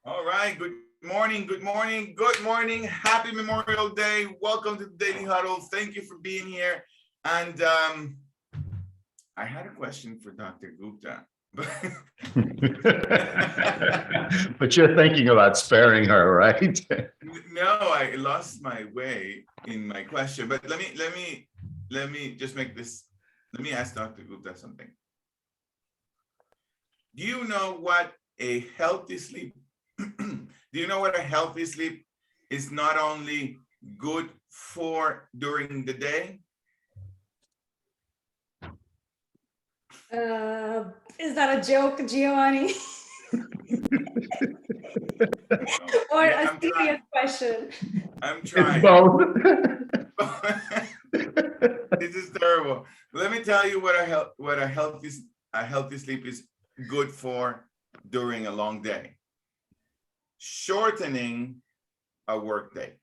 All right. Good morning. Good morning. Good morning. Happy Memorial Day. Welcome to the Daily Huddle. Thank you for being here. And I had a question for Dr. Gupta. But you're thinking about sparing her, right? No, I lost my way in my question. But let me just make this. Let me ask Dr. Gupta something. Do you know what a healthy sleep? Do you know what a healthy sleep is not only good for during the day? Is that a joke, Giovanni? Or a serious question? I'm trying. Both. This is terrible. Let me tell you what a healthy sleep is good for during a long day. Shortening a work day.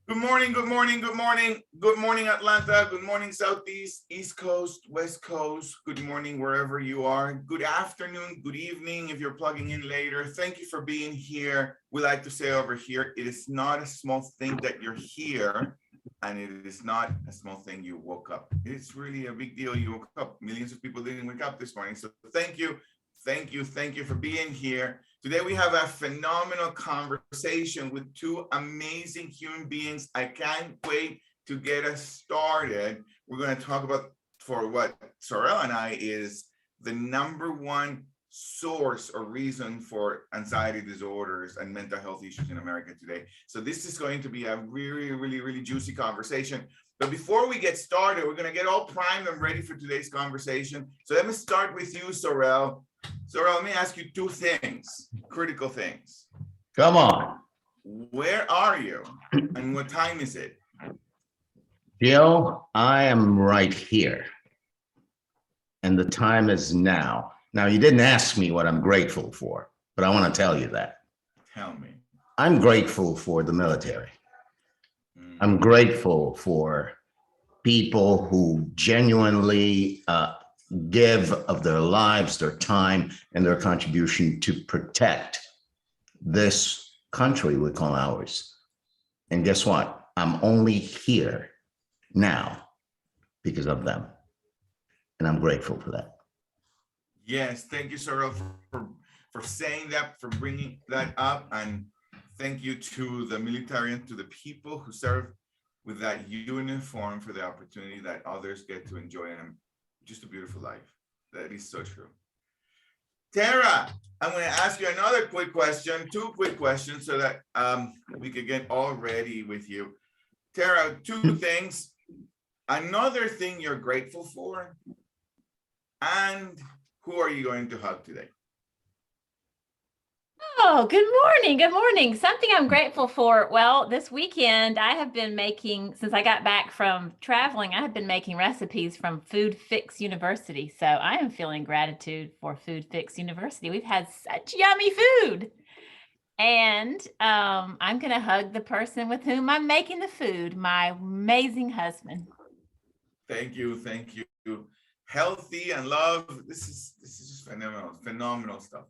Good morning, good morning, good morning. Good morning, Atlanta. Good morning, Southeast, East Coast, West Coast. Good morning, wherever you are. Good afternoon, good evening, if you're plugging in later. Thank you for being here. We like to say over here, it is not a small thing that you're here, and it is not a small thing you woke up. It's really a big deal you woke up. Millions of people didn't wake up this morning. So thank you for being here. Today we have a phenomenal conversation with two amazing human beings. I can't wait to get us started. We're going to talk about for what Saurel and I is the #1 source or reason for anxiety disorders and mental health issues in America today. So this is going to be a really juicy conversation. But before we get started, we're going to get all primed and ready for today's conversation. So let me start with you, Saurel. Saurel, let me ask you two things, critical things. Come on. Where are you and what time is it? Gil, I am right here. And the time is now. Now, you didn't ask me what I'm grateful for, but I want to tell you that. Tell me. I'm grateful for the military. I'm grateful for people who genuinely give of their lives, their time, and their contribution to protect this country we call ours. And guess what? I'm only here now because of them. And I'm grateful for that. Yes, thank you, Saurel, for saying that, for bringing that up. And thank you to the military and to the people who serve with that uniform for the opportunity that others get to enjoy. And just a beautiful life. That is so true. Tara, I'm going to ask you another quick question, two quick questions so that we could get all ready with you. Tara, two things. Another thing you're grateful for, and who are you going to hug today? Oh, good morning. Good morning. Something I'm grateful for. Well, this weekend I have been making, since I got back from traveling, I have been making recipes from Food Fix University. So I am feeling gratitude for Food Fix University. We've had such yummy food. And I'm going to hug the person with whom I'm making the food, my amazing husband. Thank you. Thank you. Healthy and love. This is just phenomenal stuff.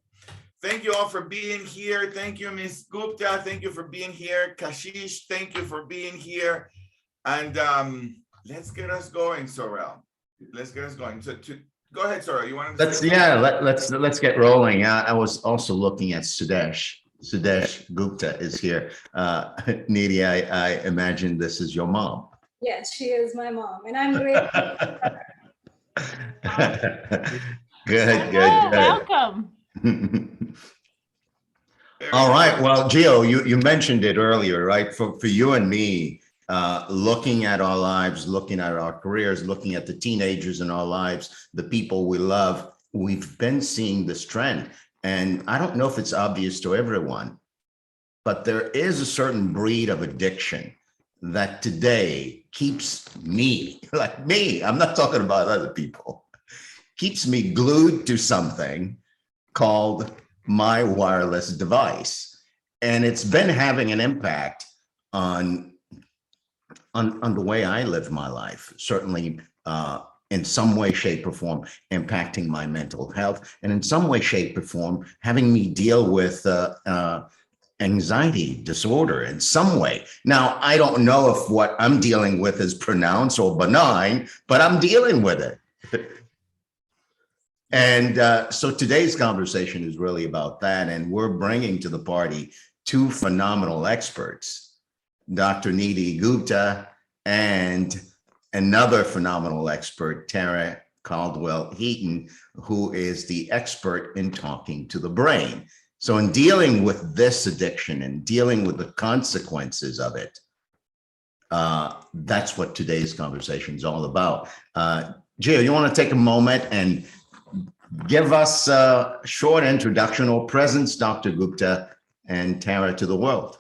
Thank you all for being here. Thank you, Ms. Gupta. Thank you for being here. Kashish, thank you for being here. And let's get us going, Saurel. Let's get us going. So go ahead, Saurel. You want to? Let's get rolling. I was also looking at Sudesh. Sudesh Gupta is here. Nidhi, I imagine this is your mom. Yes, she is my mom, and I'm grateful. Good. Welcome. All right. Well, Gio, you mentioned it earlier, right? For you and me, looking at our lives, looking at our careers, looking at the teenagers in our lives, the people we love, we've been seeing this trend. And I don't know if it's obvious to everyone, but there is a certain breed of addiction that today keeps me, like me, I'm not talking about other people, keeps me glued to something called my wireless device. And it's been having an impact on the way I live my life, certainly in some way, shape, or form, impacting my mental health, and in some way, shape, or form, having me deal with anxiety disorder in some way. Now, I don't know if what I'm dealing with is pronounced or benign, but I'm dealing with it. And so today's conversation is really about that. And we're bringing to the party two phenomenal experts, Dr. Nidhi Gupta and another phenomenal expert, Tara Caldwell-Heaton, who is the expert in talking to the brain. So in dealing with this addiction and dealing with the consequences of it, that's what today's conversation is all about. Gio, you want to take a moment and give us a short introduction or presence, Dr. Gupta and Tara, to the world?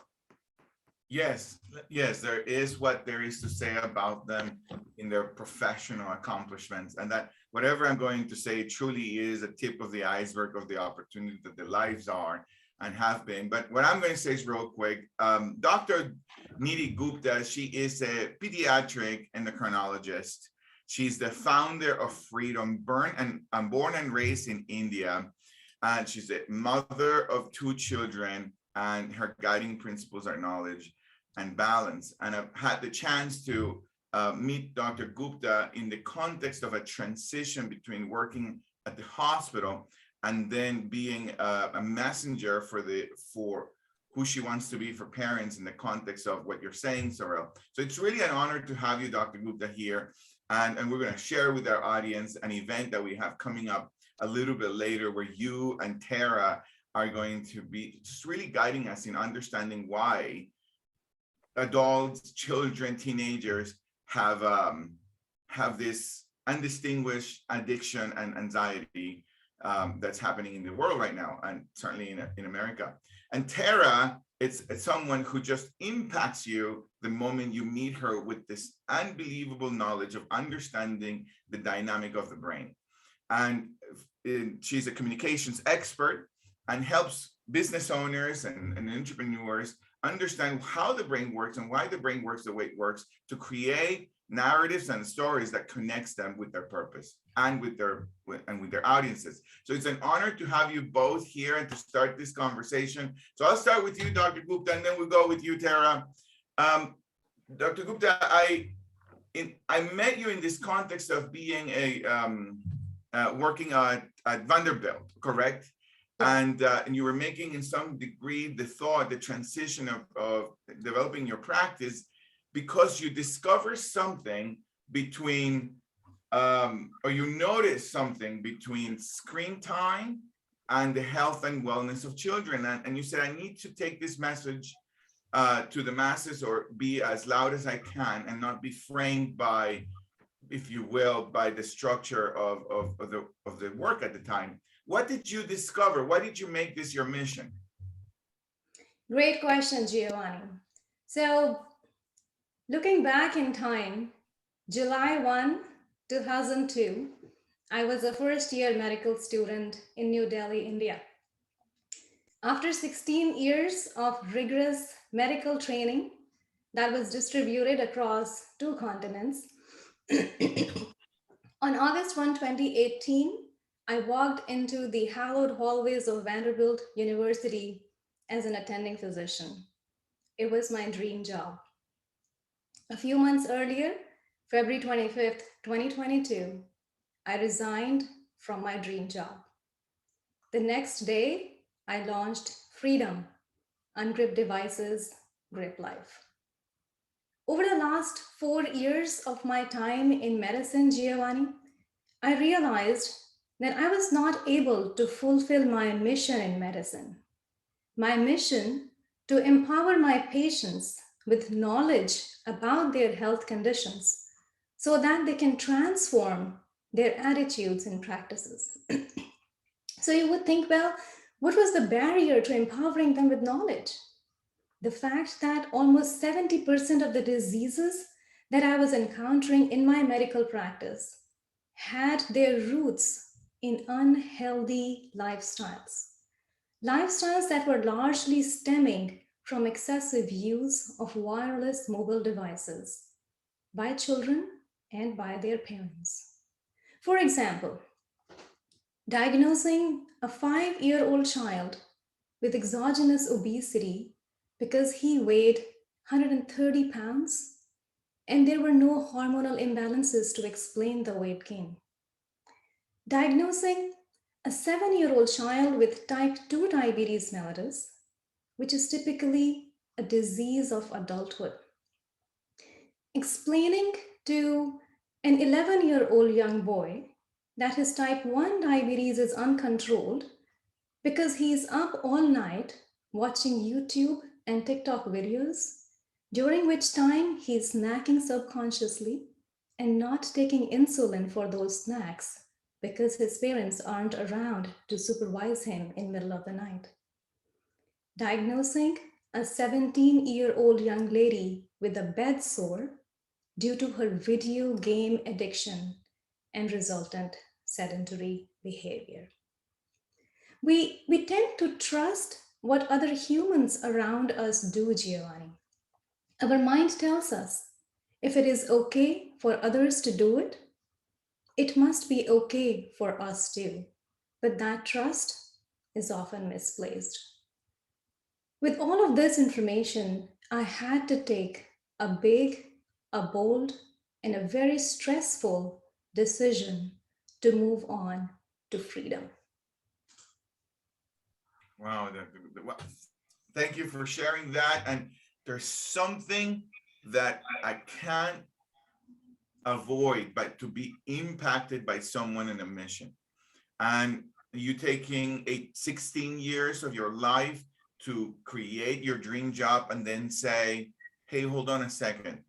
Yes, there is what there is to say about them in their professional accomplishments, and that whatever I'm going to say truly is a tip of the iceberg of the opportunity that their lives are and have been. But what I'm going to say is real quick. Dr. Nidhi Gupta, she is a pediatric endocrinologist. She's the founder of Freedom, born and raised in India, and she's a mother of 2 children, and her guiding principles are knowledge and balance. And I've had the chance to meet Dr. Gupta in the context of a transition between working at the hospital and then being a messenger for who she wants to be for parents in the context of what you're saying, Saurel. So it's really an honor to have you, Dr. Gupta, here. And we're going to share with our audience an event that we have coming up a little bit later, where you and Tara are going to be just really guiding us in understanding why adults, children, teenagers have this undistinguished addiction and anxiety that's happening in the world right now, and certainly in America. And Tara, it's someone who just impacts you the moment you meet her, with this unbelievable knowledge of understanding the dynamic of the brain. And she's a communications expert and helps business owners and entrepreneurs understand how the brain works and why the brain works the way it works, to create narratives and stories that connects them with their purpose and with their audiences. So it's an honor to have you both here and to start this conversation. So I'll start with you, Dr. Gupta, and then we'll go with you, Tara. Dr. Gupta, I met you in this context of being working at Vanderbilt, correct? And you were making, in some degree, the transition of developing your practice, because you discover something between, or you notice something between screen time and the health and wellness of children. And you said, I need to take this message to the masses, or be as loud as I can, and not be framed by, if you will, by the structure of the work at the time. What did you discover? Why did you make this your mission? Great question, Giovanni. So looking back in time, July 1, 2002, I was a first-year medical student in New Delhi, India. After 16 years of rigorous medical training that was distributed across 2 continents, on August 1, 2018, I walked into the hallowed hallways of Vanderbilt University as an attending physician. It was my dream job. A few months earlier, February 25th, 2022, I resigned from my dream job. The next day, I launched Freedom, Ungrip Devices, Grip Life. Over the last 4 years of my time in medicine, Giovanni, I realized that I was not able to fulfill my mission in medicine. My mission to empower my patients with knowledge about their health conditions so that they can transform their attitudes and practices. So you would think, well, what was the barrier to empowering them with knowledge? the fact that almost 70% of the diseases that I was encountering in my medical practice had their roots in unhealthy lifestyles. Lifestyles that were largely stemming from excessive use of wireless mobile devices by children and by their parents. For example, diagnosing a 5-year-old child with exogenous obesity because he weighed 130 pounds and there were no hormonal imbalances to explain the weight gain. Diagnosing a 7-year-old child with type 2 diabetes mellitus, which is typically a disease of adulthood. Explaining to an 11-year-old young boy that his type 1 diabetes is uncontrolled because he's up all night watching YouTube and TikTok videos, during which time he's snacking subconsciously and not taking insulin for those snacks because his parents aren't around to supervise him in the middle of the night. Diagnosing a 17-year-old young lady with a bed sore due to her video game addiction and resultant sedentary behavior. We tend to trust what other humans around us do, Giovanni. Our mind tells us if it is okay for others to do it, it must be okay for us too. But that trust is often misplaced. With all of this information, I had to take a big, a bold, and a very stressful decision to move on to freedom. Wow. Thank you for sharing that. And there's something that I can't avoid but to be impacted by someone in a mission. And you taking 16 years of your life to create your dream job and then say, hey, hold on a second.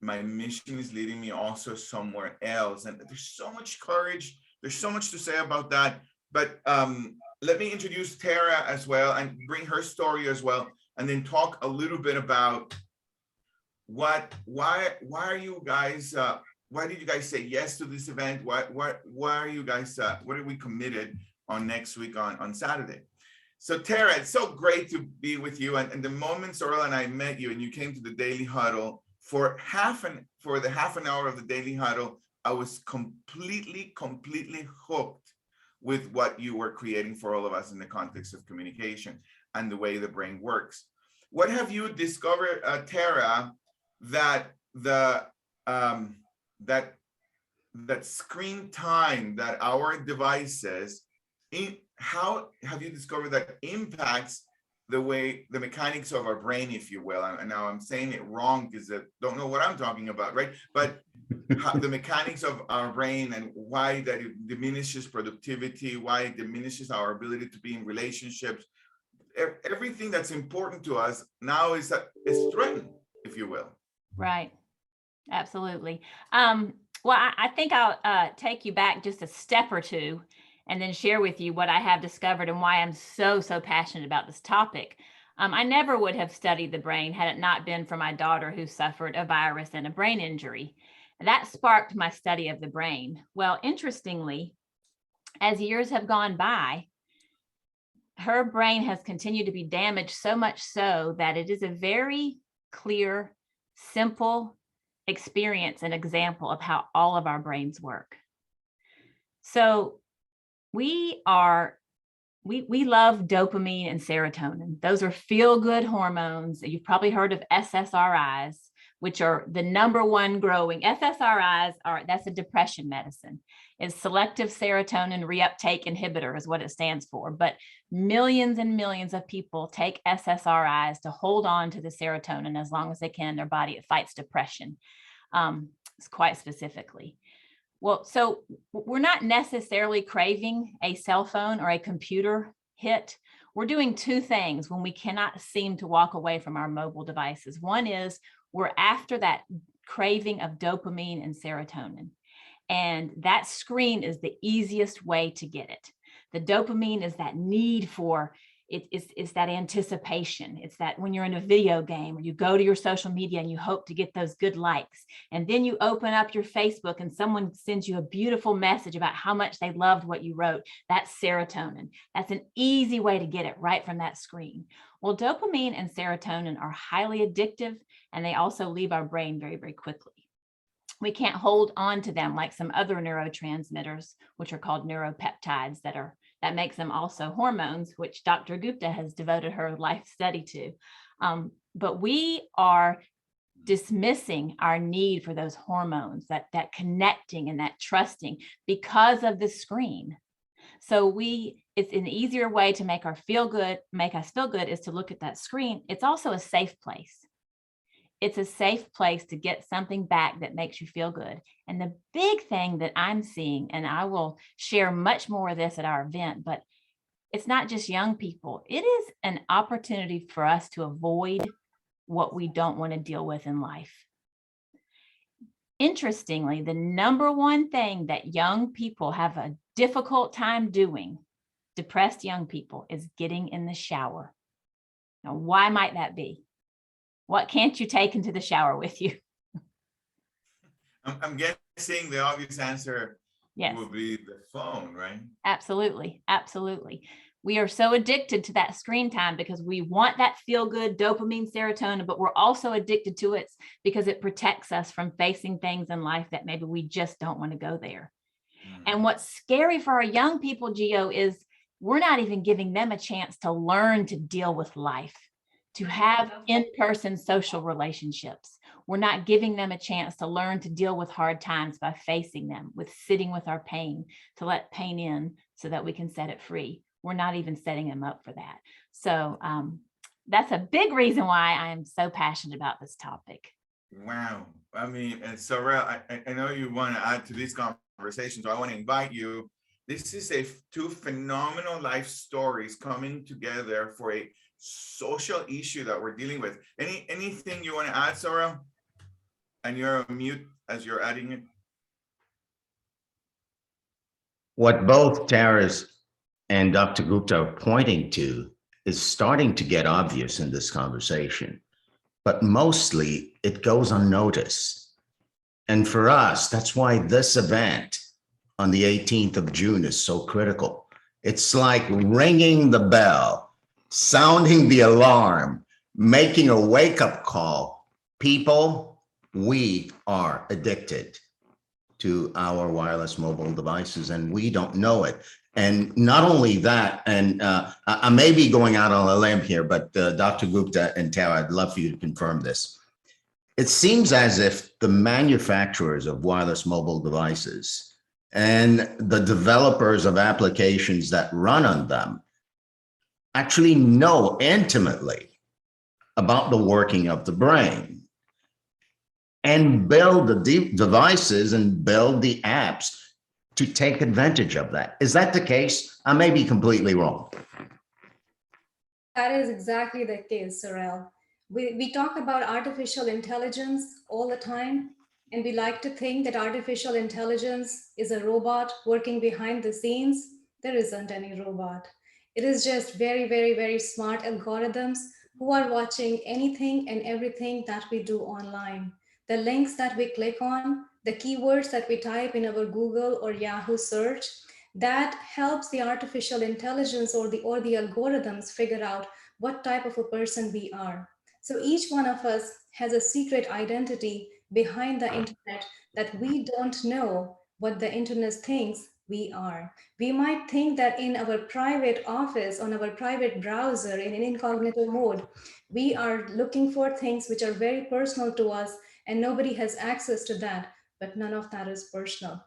My mission is leading me also somewhere else. And there's so much courage. There's so much to say about that. But let me introduce Tara as well and bring her story as well. And then talk a little bit about why are you guys, why did you guys say yes to this event? Why are you guys, what are we committed on next week on Saturday? So Tara, it's so great to be with you. And the moment Saurel and I met you and you came to the Daily Huddle, for the half an hour of the Daily Huddle, I was completely hooked with what you were creating for all of us in the context of communication and the way the brain works. What have you discovered, Tara, that that screen time that our devices, how have you discovered that impacts the way, the mechanics of our brain, if you will? And now I'm saying it wrong because I don't know what I'm talking about, right? But how, the mechanics of our brain and why that it diminishes productivity, why it diminishes our ability to be in relationships. Everything that's important to us now is threatened, if you will. Right. Absolutely. Well, I think I'll take you back just a step or two and then share with you what I have discovered and why I'm so passionate about this topic. I never would have studied the brain had it not been for my daughter who suffered a virus and a brain injury. That sparked my study of the brain. Well, interestingly, as years have gone by, her brain has continued to be damaged, so much so that it is a very clear, simple experience and example of how all of our brains work. So we love dopamine and serotonin. Those are feel-good hormones. You've probably heard of SSRIs, which are the #1 growing. SSRIs that's a depression medicine. It's selective serotonin reuptake inhibitor is what it stands for. But millions and millions of people take SSRIs to hold on to the serotonin as long as they can in their body. It fights depression, quite specifically. Well, so we're not necessarily craving a cell phone or a computer hit. We're doing two things when we cannot seem to walk away from our mobile devices. One is we're after that craving of dopamine and serotonin. And that screen is the easiest way to get it. The dopamine is that need for It's that anticipation. It's that when you're in a video game or you go to your social media and you hope to get those good likes, and then you open up your Facebook and someone sends you a beautiful message about how much they loved what you wrote. That's serotonin. That's an easy way to get it right from that screen. Well, dopamine and serotonin are highly addictive, and they also leave our brain very, very quickly. We can't hold on to them like some other neurotransmitters, which are called neuropeptides that makes them also hormones, which Dr. Gupta has devoted her life study to. But we are dismissing our need for those hormones, that connecting and that trusting, because of the screen. So it's an easier way to make us feel good is to look at that screen. It's also a safe place. It's a safe place to get something back that makes you feel good. And the big thing that I'm seeing, and I will share much more of this at our event, but it's not just young people. It is an opportunity for us to avoid what we don't want to deal with in life. Interestingly, the number one thing that young people have a difficult time doing, depressed young people, is getting in the shower. Now, why might that be? What can't you take into the shower with you? I'm guessing the obvious answer Yes. will be the phone, right? Absolutely. Absolutely. We are so addicted to that screen time because we want that feel good dopamine, serotonin, but we're also addicted to it because it protects us from facing things in life that maybe we just don't want to go there. And what's scary for our young people, Gio, is we're not even giving them a chance to learn to deal with life, to have in-person social relationships. We're not giving them a chance to learn to deal with hard times by facing them, with sitting with our pain, to let pain in so that we can set it free. We're not even setting them up for that. So that's a big reason why I am so passionate about this topic. Wow. I mean, and Saurel, I know you want to add to this conversation, so I want to invite you. This is two phenomenal life stories coming together for a social issue that we're dealing with. Anything you want to add, Saurel? And you're on mute as you're adding it. What both Taras and Dr. Gupta are pointing to is starting to get obvious in this conversation, but mostly it goes unnoticed. And for us, that's why this event on the 18th of June is so critical. It's like ringing the bell, sounding the alarm, making a wake-up call. People, we are addicted to our wireless mobile devices, and we don't know it. And not only that, and I may be going out on a limb here, but Dr. Gupta and Tara, I'd love for you to confirm this. It seems as if the manufacturers of wireless mobile devices and the developers of applications that run on them actually know intimately about the working of the brain and build the devices and build the apps to take advantage of that. Is that the case? I may be completely wrong. That is exactly the case, Saurel. We talk about artificial intelligence all the time, and we like to think that artificial intelligence is a robot working behind the scenes. There isn't any robot. It is just very, very, very smart algorithms who are watching anything and everything that we do online. The links that we click on, the keywords that we type in our Google or Yahoo search, that helps the artificial intelligence or the algorithms figure out what type of a person we are. So each one of us has a secret identity behind the internet that we don't know what the internet thinks we are. We might think that in our private office, on our private browser, in an incognito mode, we are looking for things which are very personal to us and nobody has access to that, but none of that is personal.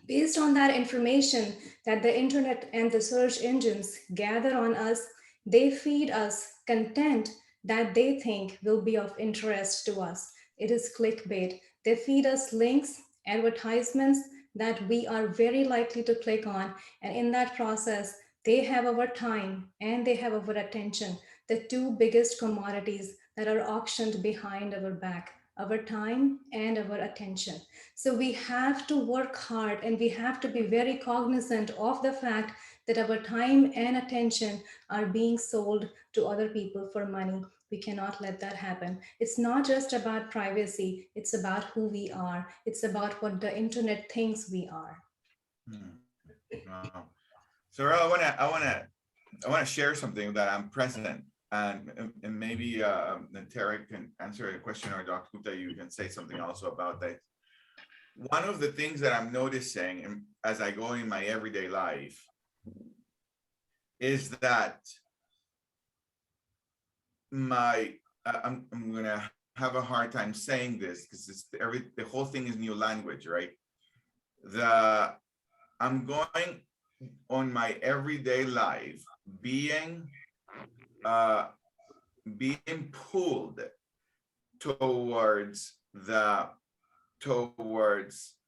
Based on that information that the internet and the search engines gather on us, they feed us content that they think will be of interest to us. It is clickbait. They feed us links, advertisements that we are very likely to click on. And in that process, they have our time and they have our attention, the two biggest commodities that are auctioned behind our back, our time and our attention. So we have to work hard and we have to be very cognizant of the fact that our time and attention are being sold to other people for money. We cannot let that happen. It's not just about privacy, it's about who we are, it's about what the internet thinks we are. Wow. So I wanna share something that I'm present, and maybe Tara can answer a question, or Dr. Gupta, you can say something also about that. One of the things that I'm noticing as I go in my everyday life is that I'm gonna have a hard time saying this because the whole thing is new language, right? I'm going on my everyday life being pulled towards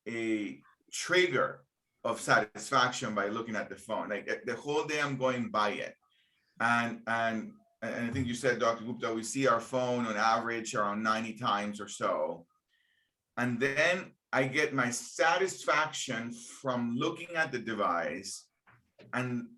a trigger of satisfaction by looking at the phone. Like the whole day I'm going by it. And I think you said, Dr. Gupta, we see our phone on average around 90 times or so. And then I get my satisfaction from looking at the device, and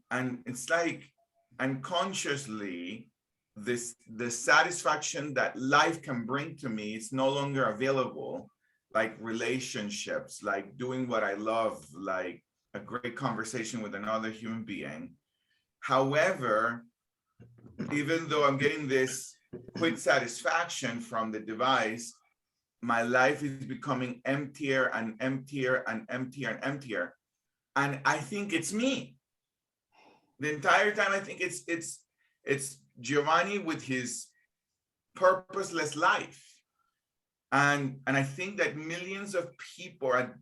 it's like unconsciously the satisfaction that life can bring to me is no longer available, like relationships, like doing what I love, like a great conversation with another human being. However, even though I'm getting this quick satisfaction from the device, my life is becoming emptier and emptier and emptier and emptier. And I think it's me. The entire time I think it's Giovanni with his purposeless life. And I think that millions of people are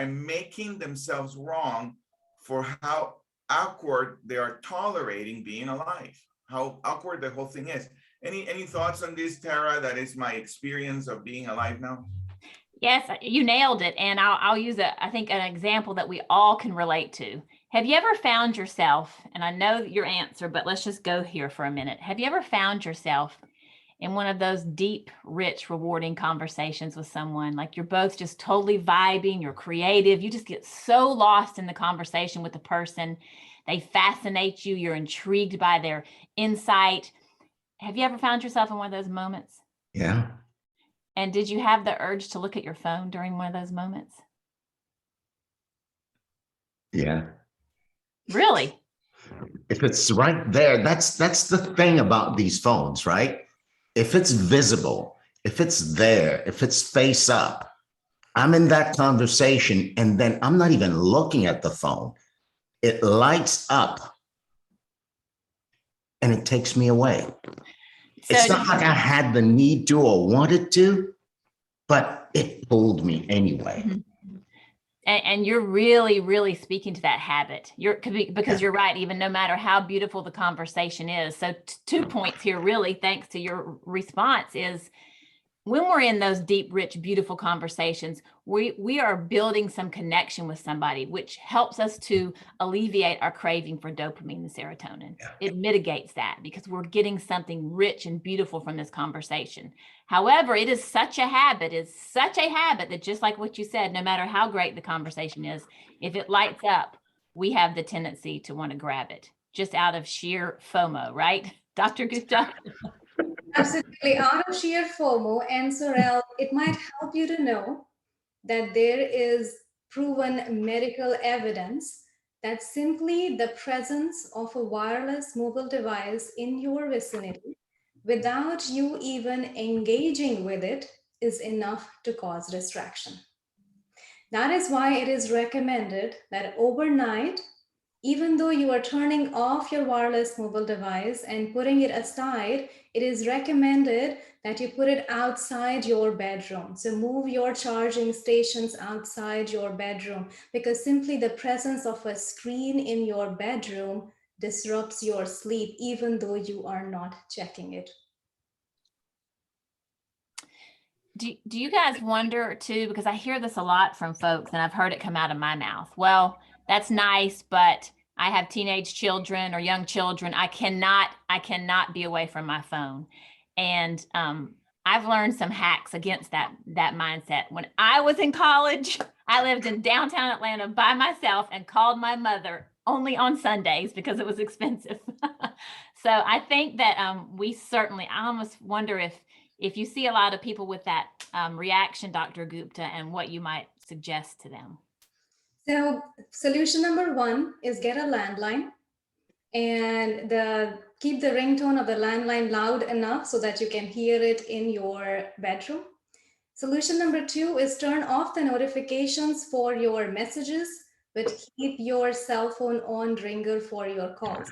making themselves wrong for how awkward they are tolerating being alive, how awkward the whole thing is. Any thoughts on this, Tara? That is my experience of being alive now. Yes, you nailed it. And I'll use I think an example that we all can relate to. Have you ever found yourself, and I know your answer, but let's just go here for a minute. Have you ever found yourself in one of those deep, rich, rewarding conversations with someone? Like you're both just totally vibing, you're creative, you just get so lost in the conversation with the person. They fascinate you, you're intrigued by their insight. Have you ever found yourself in one of those moments? Yeah. And did you have the urge to look at your phone during one of those moments? Yeah. Really? If it's right there, that's the thing about these phones, right? If it's visible, if it's there, if it's face up, I'm in that conversation and then I'm not even looking at the phone. It lights up and it takes me away. So it's not like I had the need to or wanted to, but it pulled me anyway. Mm-hmm. And you're really, really speaking to that habit. Because you're right, even no matter how beautiful the conversation is. So 2 points here, really, thanks to your response, is when we're in those deep, rich, beautiful conversations, we are building some connection with somebody, which helps us to alleviate our craving for dopamine and serotonin. Yeah. It mitigates that because we're getting something rich and beautiful from this conversation. However, it is such a habit, that just like what you said, no matter how great the conversation is, if it lights up, we have the tendency to want to grab it just out of sheer FOMO, right? Dr. Gupta? Absolutely, out of sheer FOMO. And Saurel, it might help you to know that there is proven medical evidence that simply the presence of a wireless mobile device in your vicinity without you even engaging with it is enough to cause distraction. That is why it is recommended that overnight, even though you are turning off your wireless mobile device and putting it aside, it is recommended that you put it outside your bedroom. So move your charging stations outside your bedroom, because simply the presence of a screen in your bedroom disrupts your sleep, even though you are not checking it. Do you guys wonder too, because I hear this a lot from folks and I've heard it come out of my mouth. Well, that's nice, but I have teenage children or young children. I cannot be away from my phone. And I've learned some hacks against that mindset. When I was in college, I lived in downtown Atlanta by myself and called my mother only on Sundays because it was expensive. So I think that we certainly, I almost wonder if you see a lot of people with that reaction, Dr. Gupta, and what you might suggest to them. So solution number one is get a landline and keep the ringtone of the landline loud enough so that you can hear it in your bedroom. Solution number two is turn off the notifications for your messages, but keep your cell phone on ringer for your calls.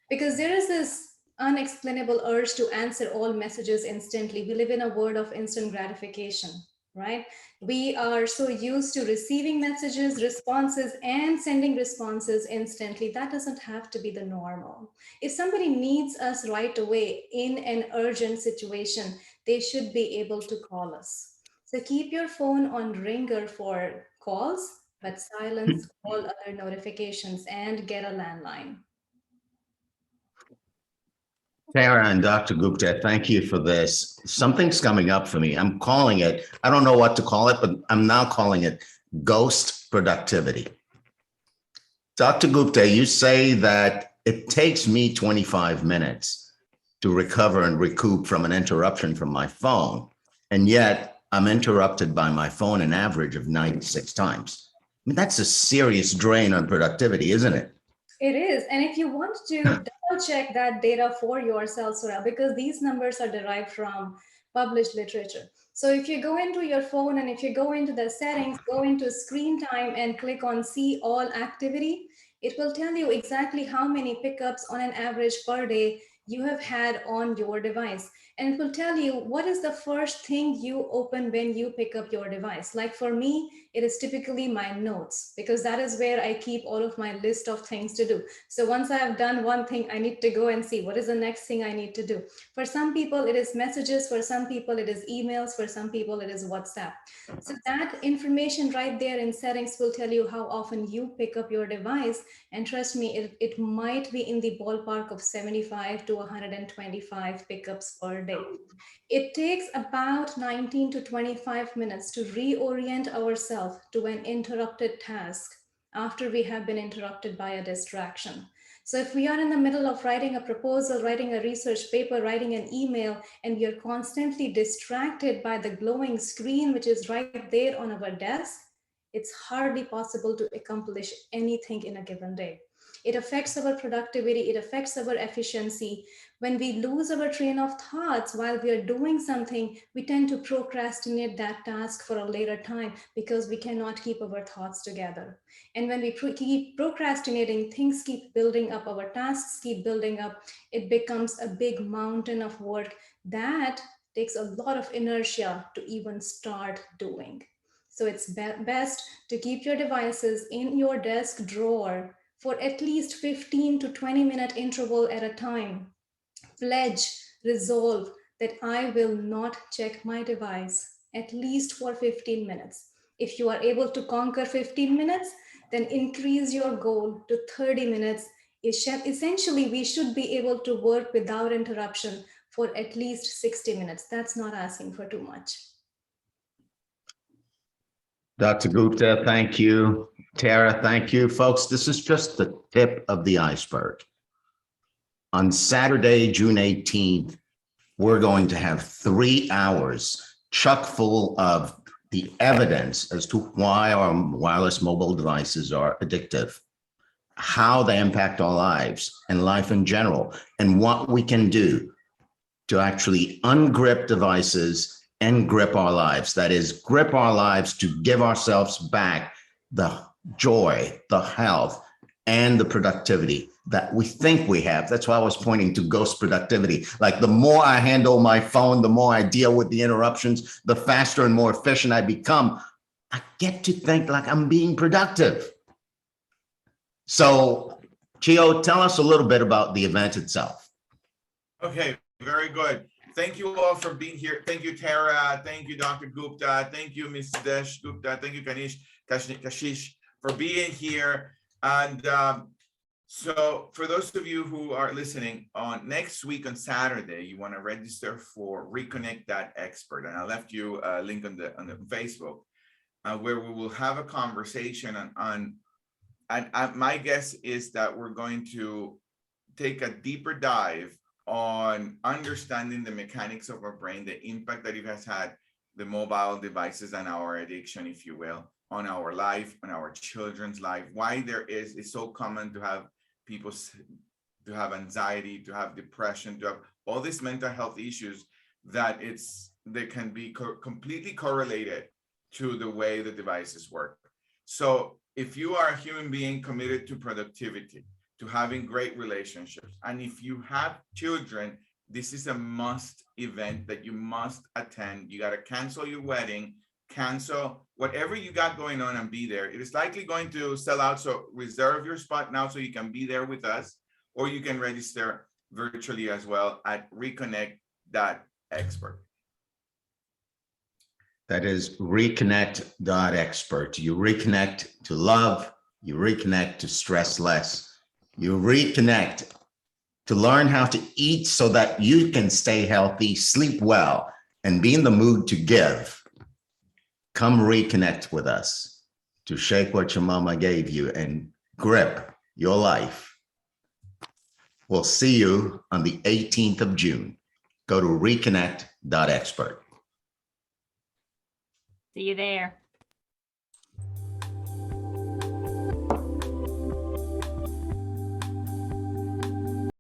Because there is this unexplainable urge to answer all messages instantly. We live in a world of instant gratification, right? We are so used to receiving messages, responses, and sending responses instantly. That doesn't have to be the normal. If somebody needs us right away in an urgent situation, they should be able to call us. So keep your phone on ringer for calls, but silence all other notifications and get a landline. Tara and Dr. Gupta, thank you for this. Something's coming up for me. I'm calling it, I don't know what to call it, but I'm now calling it ghost productivity. Dr. Gupta, you say that it takes me 25 minutes to recover and recoup from an interruption from my phone, and yet I'm interrupted by my phone an average of 96 times. I mean, that's a serious drain on productivity, isn't it? It is. And if you want to double check that data for yourself, Saurel, because these numbers are derived from published literature. So if you go into your phone and if you go into the settings, go into screen time and click on see all activity, it will tell you exactly how many pickups on an average per day you have had on your device. And it will tell you what is the first thing you open when you pick up your device. Like for me, it is typically my notes, because that is where I keep all of my list of things to do. So once I have done one thing, I need to go and see what is the next thing I need to do. For some people, it is messages. For some people, it is emails. For some people, it is WhatsApp. So that information right there in settings will tell you how often you pick up your device. And trust me, it might be in the ballpark of 75 to 125 pickups per day. It takes about 19 to 25 minutes to reorient ourselves to an interrupted task after we have been interrupted by a distraction. So if we are in the middle of writing a proposal, writing a research paper, writing an email, and we are constantly distracted by the glowing screen, which is right there on our desk, it's hardly possible to accomplish anything in a given day. It affects our productivity, it affects our efficiency. When we lose our train of thoughts while we are doing something, we tend to procrastinate that task for a later time because we cannot keep our thoughts together. And when we keep procrastinating, things keep building up, our tasks keep building up. It becomes a big mountain of work that takes a lot of inertia to even start doing. So it's best to keep your devices in your desk drawer for at least 15 to 20-minute interval at a time. Pledge, resolve that I will not check my device at least for 15 minutes. If you are able to conquer 15 minutes, then increase your goal to 30 minutes. Essentially, we should be able to work without interruption for at least 60 minutes. That's not asking for too much. Dr. Gupta, thank you. Tara, thank you. Folks, this is just the tip of the iceberg. On Saturday, June 18th, we're going to have 3 hours chock full of the evidence as to why our wireless mobile devices are addictive, how they impact our lives and life in general, and what we can do to actually ungrip devices and grip our lives. That is, grip our lives to give ourselves back the joy, the health, and the productivity that we think we have. That's why I was pointing to ghost productivity. Like the more I handle my phone, the more I deal with the interruptions, the faster and more efficient I become. I get to think like I'm being productive. So, Chio, tell us a little bit about the event itself. Okay, very good. Thank you all for being here. Thank you, Tara. Thank you, Dr. Gupta. Thank you, Ms. Desh Gupta. Thank you, Kashish, for being here. And so for those of you who are listening, on next week on Saturday, you want to register for Reconnect That Expert. And I left you a link on the Facebook where we will have a conversation on my guess is that we're going to take a deeper dive on understanding the mechanics of our brain, the impact that it has had, the mobile devices and our addiction, if you will, on our life, on our children's life, why it's so common to have people to have anxiety, to have depression, to have all these mental health issues, that they can be completely correlated to the way the devices work. So if you are a human being committed to productivity, to having great relationships, and if you have children, this is a must event that you must attend. You got to cancel your wedding, cancel whatever you got going on, and be there. It is likely going to sell out, so reserve your spot now so you can be there with us, or you can register virtually as well at reconnect.expert. That is reconnect.expert. You reconnect to love, you reconnect to stress less, you reconnect to learn how to eat so that you can stay healthy, sleep well, and be in the mood to give. Come reconnect with us to shake what your mama gave you and grip your life. We'll see you on the 18th of June. Go to reconnect.expert. See you there.